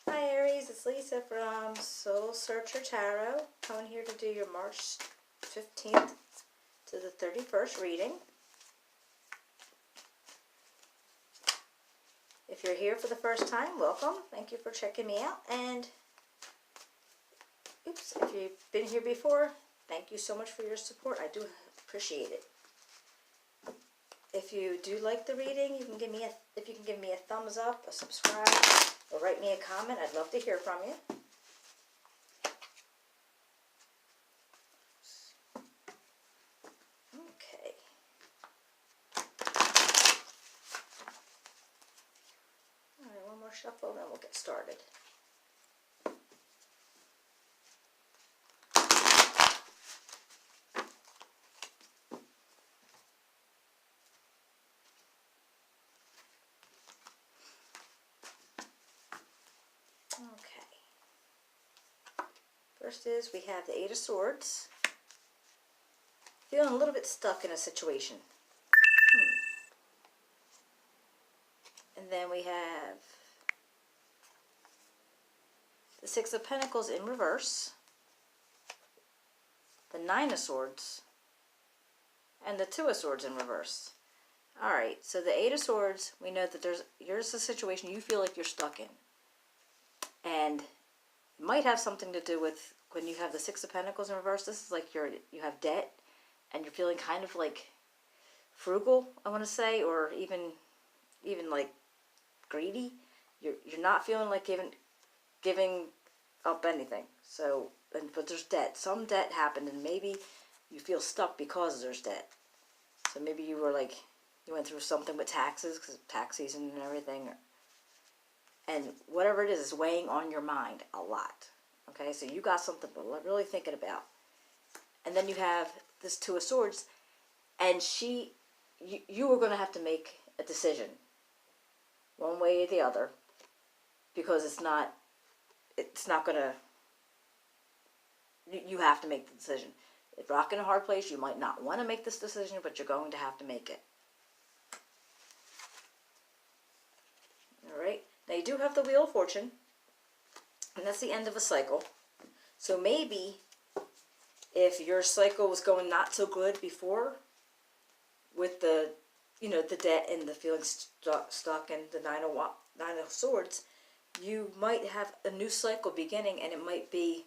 Hi Aries, it's Lisa from Soul Searcher Tarot, coming here to do your March 15th to the 31st reading. If you're here for the first time, welcome. Thank you for checking me out. And, if you've been here before, thank you so much for your support. I do appreciate it. If you do like the reading, you can give me a thumbs up, a subscribe, or write me a comment. I'd love to hear from you. Okay. All right, one more shuffle, then we'll get started. Okay. First is we have the Eight of Swords. Feeling a little bit stuck in a situation. And then we have the Six of Pentacles in reverse, the Nine of Swords, and the Two of Swords in reverse. Alright, so the Eight of Swords, we know that here's a situation you feel like you're stuck in. And it might have something to do with when you have the Six of Pentacles in reverse. This is like you have debt and you're feeling kind of like frugal, I want to say, or even like greedy. You're not feeling like giving up anything. So, but there's debt. Some debt happened, and maybe you feel stuck because there's debt. So maybe you went through something with taxes, because tax season and everything. And whatever it is weighing on your mind a lot. Okay, so you got something really thinking about. And then you have this Two of Swords, and you were going to have to make a decision, one way or the other, because it's not going to, you have to make the decision. It's a rock in a hard place. You might not want to make this decision, but you're going to have to make it. All right. Now, you do have the Wheel of Fortune, and that's the end of a cycle. So maybe if your cycle was going not so good before with the debt and the feeling stuck and the Nine of Swords, you might have a new cycle beginning, and it might be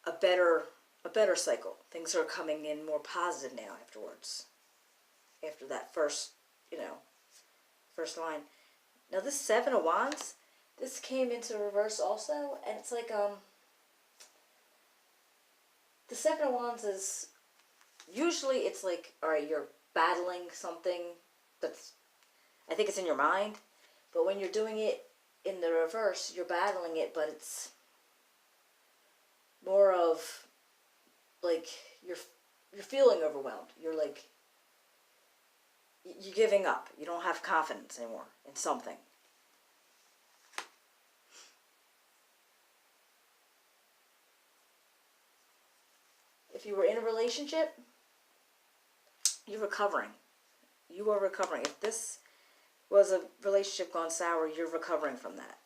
a better cycle. Things are coming in more positive now afterwards. After that first line. Now this Seven of Wands, this came into reverse also, and it's like the Seven of Wands is usually it's like, all right, you're battling something that's, I think it's in your mind, but when you're doing it in the reverse, you're battling it, but it's more of like you're feeling overwhelmed. You're like, you're giving up. You don't have confidence anymore in something. If you were in a relationship, you're recovering. You are recovering. If this was a relationship gone sour, you're recovering from that.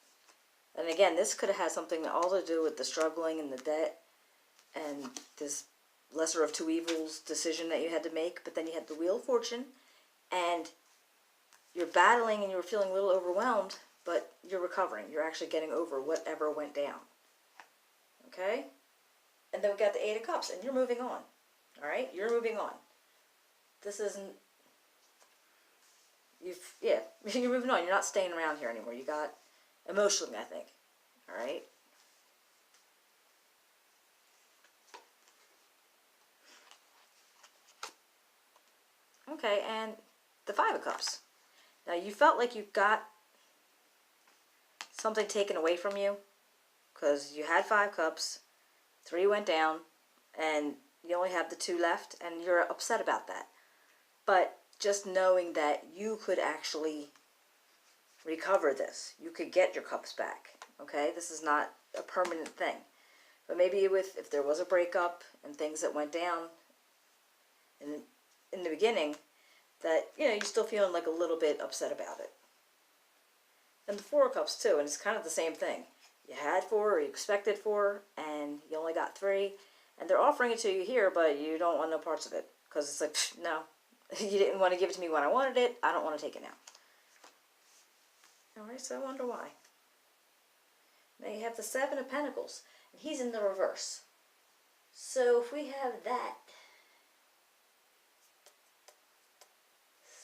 And again, this could have had something all to do with the struggling and the debt and this lesser of two evils decision that you had to make. But then you had the Wheel of Fortune, and you're battling and you were feeling a little overwhelmed, but you're recovering. You're actually getting over whatever went down. Okay? And then we got the Eight of Cups, and you're moving on. All right? You're moving on. This isn't... you're moving on. You're not staying around here anymore. You got... emotionally, I think. All right? Okay, and the Five of Cups. Now, you felt like you got something taken away from you because you had 5 cups, 3 went down, and you only have the 2 left, and you're upset about that. But just knowing that you could actually recover this, you could get your cups back, okay? This is not a permanent thing. But maybe if there was a breakup and things that went down in the beginning, that, you're still feeling like a little bit upset about it. And the Four of Cups too, and it's kind of the same thing. you had 4 or you expected 4, and you only got 3, and they're offering it to you here, but you don't want no parts of it, because it's like, no, you didn't want to give it to me when I wanted it, I don't want to take it now. Alright, so I wonder why. Now you have the 7 of Pentacles, and he's in the reverse. So if we have that,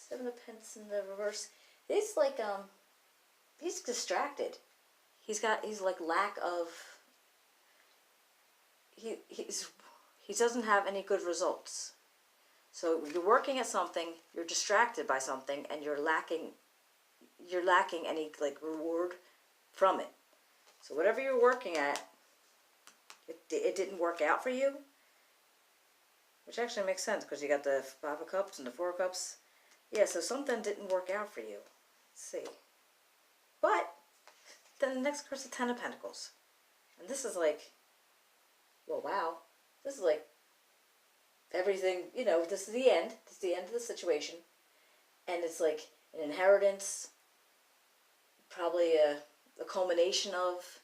7 of Pentacles in the reverse, he's like, he's distracted. He's like lack of, he doesn't have any good results. So you're working at something, you're distracted by something, and you're lacking any like reward from it. So whatever you're working at, it didn't work out for you, which actually makes sense because you got the 5 of Cups and the 4 of Cups. Yeah, so something didn't work out for you. Let's see. But then the next card's the 10 of Pentacles, and this is like, well, wow, this is like everything, you know, this is the end. This is the end of the situation. And it's like an inheritance, probably a culmination of,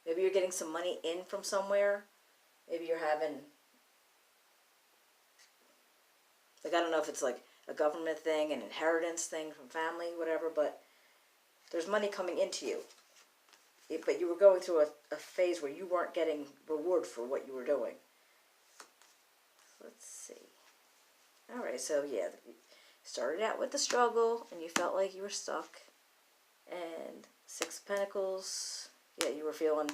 maybe you're getting some money in from somewhere. Maybe you're having, like, I don't know if it's like a government thing, an inheritance thing from family, whatever, but there's money coming into you. But you were going through a phase where you weren't getting reward for what you were doing. Let's see. Alright, so yeah, you started out with the struggle, and you felt like you were stuck. And 6 of Pentacles, yeah, you were feeling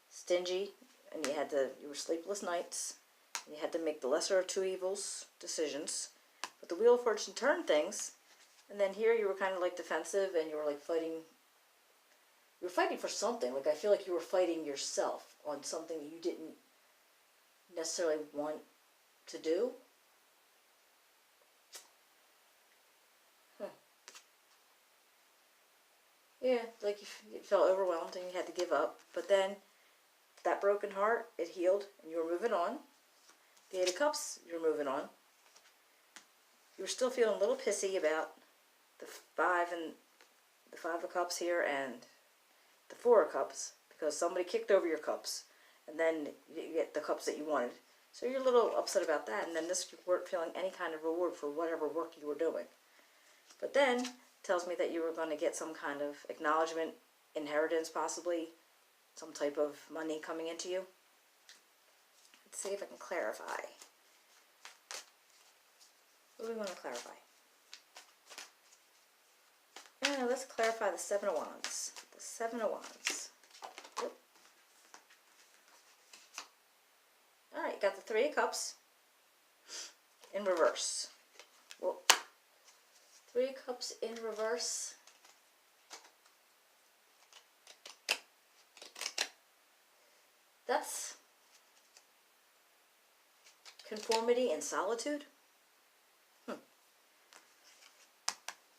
stingy, and you were sleepless nights, and you had to make the lesser of 2 evils decisions. But the Wheel of Fortune turned things, and then here you were kind of like defensive, and you were like fighting. You were fighting for something. Like, I feel like you were fighting yourself on something you didn't necessarily want to do. Yeah, like you felt overwhelmed and you had to give up. But then that broken heart, it healed, and you were moving on. The 8 of Cups, you were moving on. You were still feeling a little pissy about the 5 of Cups here and the 4 of Cups, because somebody kicked over your cups, and then you get the cups that you wanted. So you're a little upset about that, and then this, you weren't feeling any kind of reward for whatever work you were doing. But then it tells me that you were going to get some kind of acknowledgement, inheritance possibly, some type of money coming into you. Let's see if I can clarify. What do we want to clarify? Yeah, let's clarify the 7 of Wands. The 7 of Wands. Yep. Alright, got the 3 of Cups in reverse. Well, 3 of Cups in reverse. That's conformity and solitude.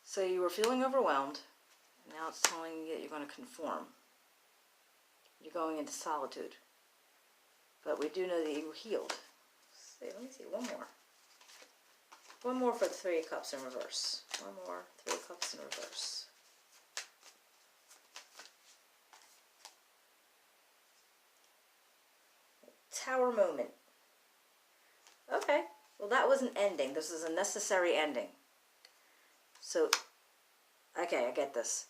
So you were feeling overwhelmed, and now it's telling you that you're going to conform. You're going into solitude. But we do know that you were healed. Let me see, one more. One more for the 3 of Cups in reverse. One more, 3 of Cups in reverse. Tower moment. Okay, well that was an ending. This is a necessary ending. So, okay, I get this.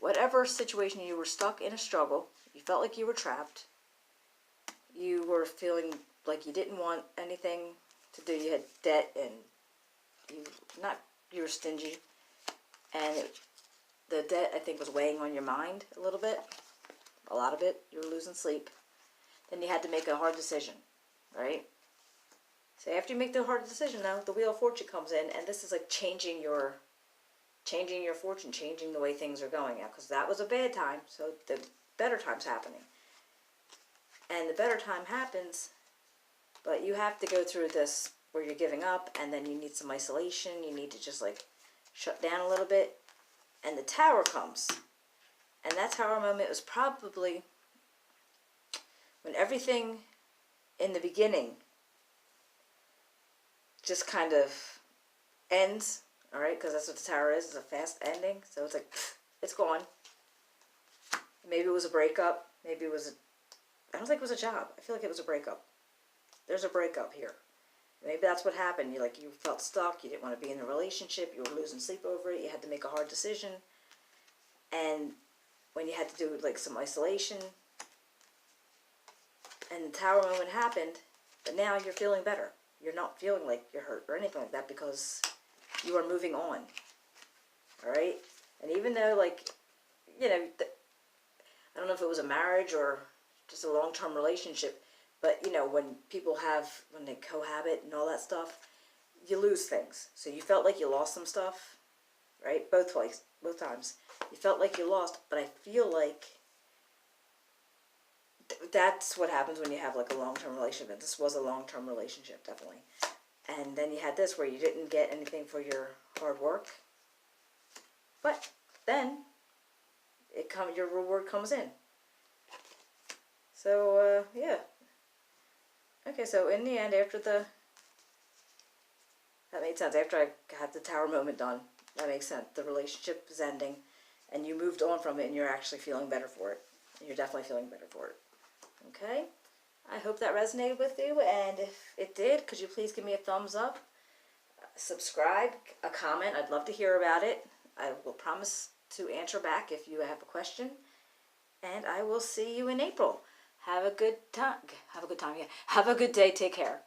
Whatever situation you were stuck in a struggle, you felt like you were trapped, you were feeling like you didn't want anything to do, you had debt, and you were stingy, and the debt, I think, was weighing on your mind a little bit, a lot of it, you were losing sleep. Then you had to make a hard decision, right? So after you make the hard decision, now the Wheel of Fortune comes in, and this is like changing your fortune, changing the way things are going out, because that was a bad time, so the better time's happening. And the better time happens, but you have to go through this where you're giving up, and then you need some isolation, you need to just like shut down a little bit, and the Tower comes. And that Tower moment was probably when everything in the beginning just kind of ends, all right, because that's what the Tower is. It's a fast ending, so it's like, it's gone. Maybe it was a breakup. Maybe it was I don't think it was a job. I feel like it was a breakup. There's a breakup here. Maybe that's what happened. You felt stuck. You didn't want to be in a relationship. You were losing sleep over it. You had to make a hard decision. And when you had to do like some isolation, and the Tower moment happened, but now you're feeling better. You're not feeling like you're hurt or anything like that because you are moving on. All right? And even though, like, I don't know if it was a marriage or just a long-term relationship, but, when they cohabit and all that stuff, you lose things. So you felt like you lost some stuff, right? Both times. You felt like you lost, but I feel like that's what happens when you have like a long-term relationship. This was a long-term relationship, definitely. And then you had this where you didn't get anything for your hard work. But then your reward comes in. So, yeah. Okay, so in the end, that made sense. After I had the Tower moment done, that makes sense. The relationship is ending, and you moved on from it, and you're actually feeling better for it. You're definitely feeling better for it. Okay? I hope that resonated with you, and if it did, could you please give me a thumbs up, subscribe, a comment. I'd love to hear about it. I will promise to answer back if you have a question, and I will see you in April. Have a good time. Yeah. Have a good day. Take care.